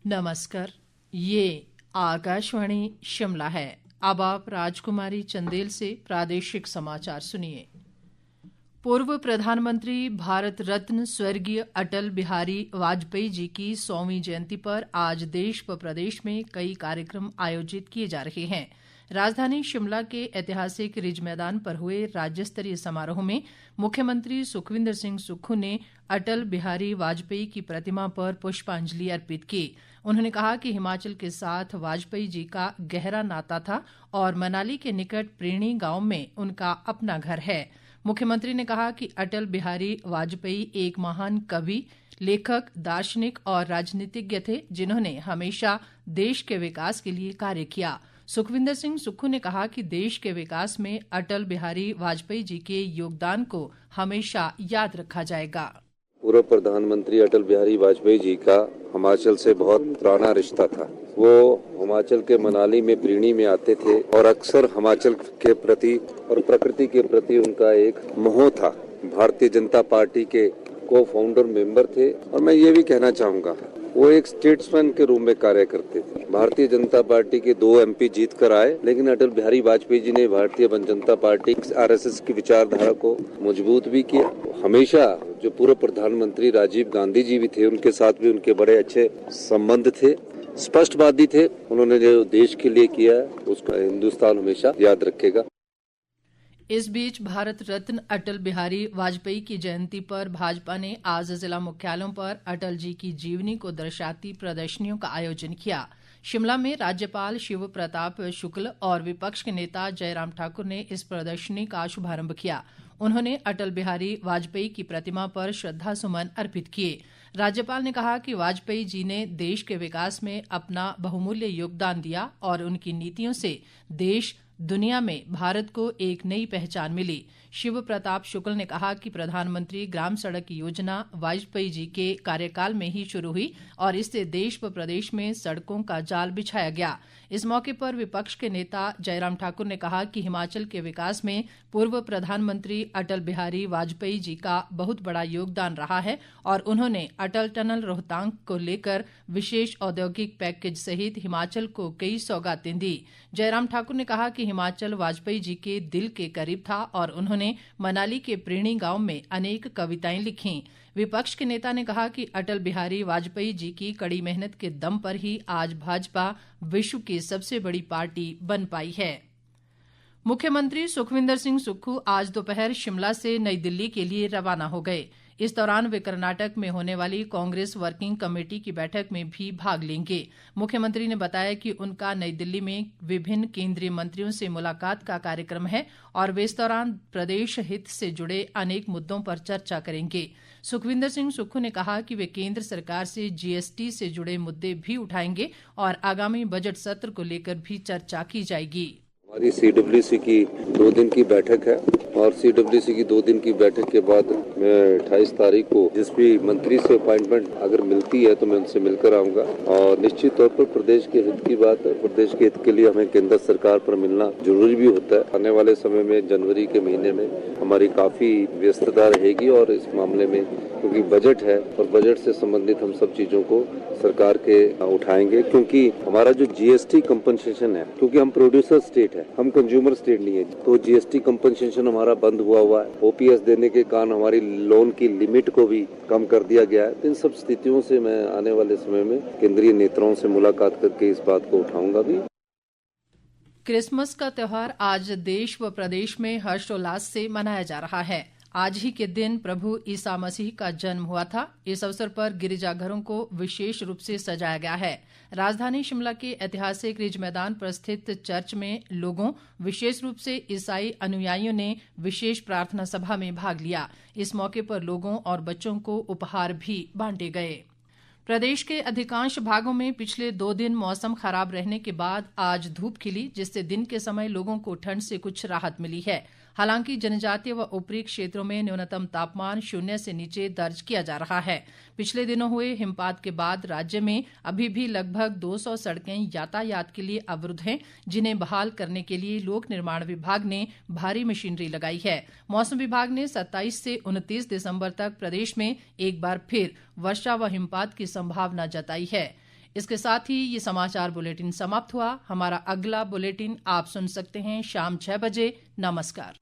नमस्कार, ये आकाशवाणी शिमला है। अब आप राजकुमारी चंदेल से प्रादेशिक समाचार सुनिए। पूर्व प्रधानमंत्री भारत रत्न स्वर्गीय अटल बिहारी वाजपेयी जी की 100वीं जयंती पर आज देश व प्रदेश में कई कार्यक्रम आयोजित किए जा रहे हैं। राजधानी शिमला के ऐतिहासिक रिज मैदान पर हुए राज्य स्तरीय समारोह में मुख्यमंत्री सुखविंदर सिंह सुक्खू ने अटल बिहारी वाजपेयी की प्रतिमा पर पुष्पांजलि अर्पित की। उन्होंने कहा कि हिमाचल के साथ वाजपेयी जी का गहरा नाता था और मनाली के निकट प्रीणी गांव में उनका अपना घर है। मुख्यमंत्री ने कहा कि अटल बिहारी वाजपेयी एक महान कवि, लेखक, दार्शनिक और राजनीतिज्ञ थे जिन्होंने हमेशा देश के विकास के लिए कार्य किया। सुखविंदर सिंह सुक्खू ने कहा कि देश के विकास में अटल बिहारी वाजपेयी जी के योगदान को हमेशा याद रखा जाएगा। पूर्व प्रधानमंत्री अटल बिहारी वाजपेयी जी का हिमाचल से बहुत पुराना रिश्ता था। वो हिमाचल के मनाली में प्रीणी में आते थे और अक्सर हिमाचल के प्रति और प्रकृति के प्रति उनका एक मोह था। भारतीय जनता पार्टी के को फाउंडर मेंबर थे और मैं ये भी कहना चाहूँगा वो एक स्टेट्समैन के रूप में कार्य करते थे। भारतीय जनता पार्टी के 2 MP जीत कर आए, लेकिन अटल बिहारी वाजपेयी जी ने भारतीय जनता पार्टी RSS की विचारधारा को मजबूत भी किया। हमेशा जो पूर्व प्रधानमंत्री राजीव गांधी जी भी थे, उनके साथ भी उनके बड़े अच्छे संबंध थे। स्पष्टवादी थे। उन्होंने जो देश के लिए किया उसका हिंदुस्तान हमेशा याद रखेगा। इस बीच भारत रत्न अटल बिहारी वाजपेयी की जयंती पर भाजपा ने आज जिला मुख्यालयों पर अटल जी की जीवनी को दर्शाती प्रदर्शनियों का आयोजन किया। शिमला में राज्यपाल शिव प्रताप शुक्ल और विपक्ष के नेता जयराम ठाकुर ने इस प्रदर्शनी का शुभारंभ किया। उन्होंने अटल बिहारी वाजपेयी की प्रतिमा पर श्रद्धा सुमन अर्पित किए। राज्यपाल ने कहा कि वाजपेयी जी ने देश के विकास में अपना बहुमूल्य योगदान दिया और उनकी नीतियों से देश दुनिया में भारत को एक नई पहचान मिली। शिव प्रताप शुक्ल ने कहा कि प्रधानमंत्री ग्राम सड़क योजना वाजपेयी जी के कार्यकाल में ही शुरू हुई और इससे देश व प्रदेश में सड़कों का जाल बिछाया गया। इस मौके पर विपक्ष के नेता जयराम ठाकुर ने कहा कि हिमाचल के विकास में पूर्व प्रधानमंत्री अटल बिहारी वाजपेयी जी का बहुत बड़ा योगदान रहा है और उन्होंने अटल टनल रोहतांग को लेकर विशेष औद्योगिक पैकेज सहित हिमाचल को कई सौगातें दी। जयराम ठाकुर ने कहा कि हिमाचल वाजपेयी जी के दिल के करीब था और उन्होंने मनाली के प्रीणी गांव में अनेक कविताएं लिखीं। विपक्ष के नेता ने कहा कि अटल बिहारी वाजपेयी जी की कड़ी मेहनत के दम पर ही आज भाजपा विश्व की सबसे बड़ी पार्टी बन पाई है। मुख्यमंत्री सुखविंदर सिंह सुक्खू आज दोपहर शिमला से नई दिल्ली के लिए रवाना हो गए। इस दौरान वे कर्नाटक में होने वाली कांग्रेस वर्किंग कमेटी की बैठक में भी भाग लेंगे। मुख्यमंत्री ने बताया कि उनका नई दिल्ली में विभिन्न केंद्रीय मंत्रियों से मुलाकात का कार्यक्रम है और वे इस दौरान प्रदेश हित से जुड़े अनेक मुद्दों पर चर्चा करेंगे। सुखविंदर सिंह सुक्खू ने कहा कि वे केंद्र सरकार से GST से जुड़े मुद्दे भी उठाएंगे और आगामी बजट सत्र को लेकर भी चर्चा की जाएगी। हमारी CWC की 2 दिन की बैठक है और CWC की 2 दिन की बैठक के बाद मैं 28 तारीख को जिस भी मंत्री से अपॉइंटमेंट अगर मिलती है तो मैं उनसे मिलकर आऊंगा और निश्चित तौर पर प्रदेश के हित की बात है। प्रदेश के हित के लिए हमें केंद्र सरकार पर मिलना जरूरी भी होता है। आने वाले समय में जनवरी के महीने में हमारी काफी व्यस्तता रहेगी और इस मामले में क्योंकि बजट है और बजट से संबंधित हम सब चीजों को सरकार के उठाएंगे, क्योंकि हमारा जो GST कंपनसेशन है, क्योंकि हम प्रोड्यूसर स्टेट है, हम कंज्यूमर स्टेट नहीं है, तो GST कंपनसेशन हमारा बंद हुआ है। OPS देने के कारण हमारी लोन की लिमिट को भी कम कर दिया गया है। तो इन सब स्थितियों से मैं आने वाले समय में केंद्रीय नेताओं से मुलाकात करके इस बात को उठाऊंगा भी। क्रिसमस का त्योहार आज देश व प्रदेश में हर्षोल्लास से मनाया जा रहा है। आज ही के दिन प्रभु ईसा मसीह का जन्म हुआ था। इस अवसर पर गिरिजाघरों को विशेष रूप से सजाया गया है। राजधानी शिमला के ऐतिहासिक रिज मैदान पर स्थित चर्च में लोगों, विशेष रूप से ईसाई अनुयायियों ने विशेष प्रार्थना सभा में भाग लिया। इस मौके पर लोगों और बच्चों को उपहार भी बांटे गए। प्रदेश के अधिकांश भागों में पिछले 2 दिन मौसम खराब रहने के बाद आज धूप खिली, जिससे दिन के समय लोगों को ठंड से कुछ राहत मिली है। हालांकि जनजातीय व ऊपरी क्षेत्रों में न्यूनतम तापमान 0 से नीचे दर्ज किया जा रहा है। पिछले दिनों हुए हिमपात के बाद राज्य में अभी भी लगभग 200 सड़कें यातायात के लिए अवरुद्ध हैं, जिन्हें बहाल करने के लिए लोक निर्माण विभाग ने भारी मशीनरी लगाई है। मौसम विभाग ने 27 से 29 दिसंबर तक प्रदेश में एक बार फिर वर्षा व हिमपात की संभावना जताई है। इसके साथ ही ये समाचार बुलेटिन समाप्त हुआ। हमारा अगला बुलेटिन आप सुन सकते हैं शाम 6 बजे। नमस्कार।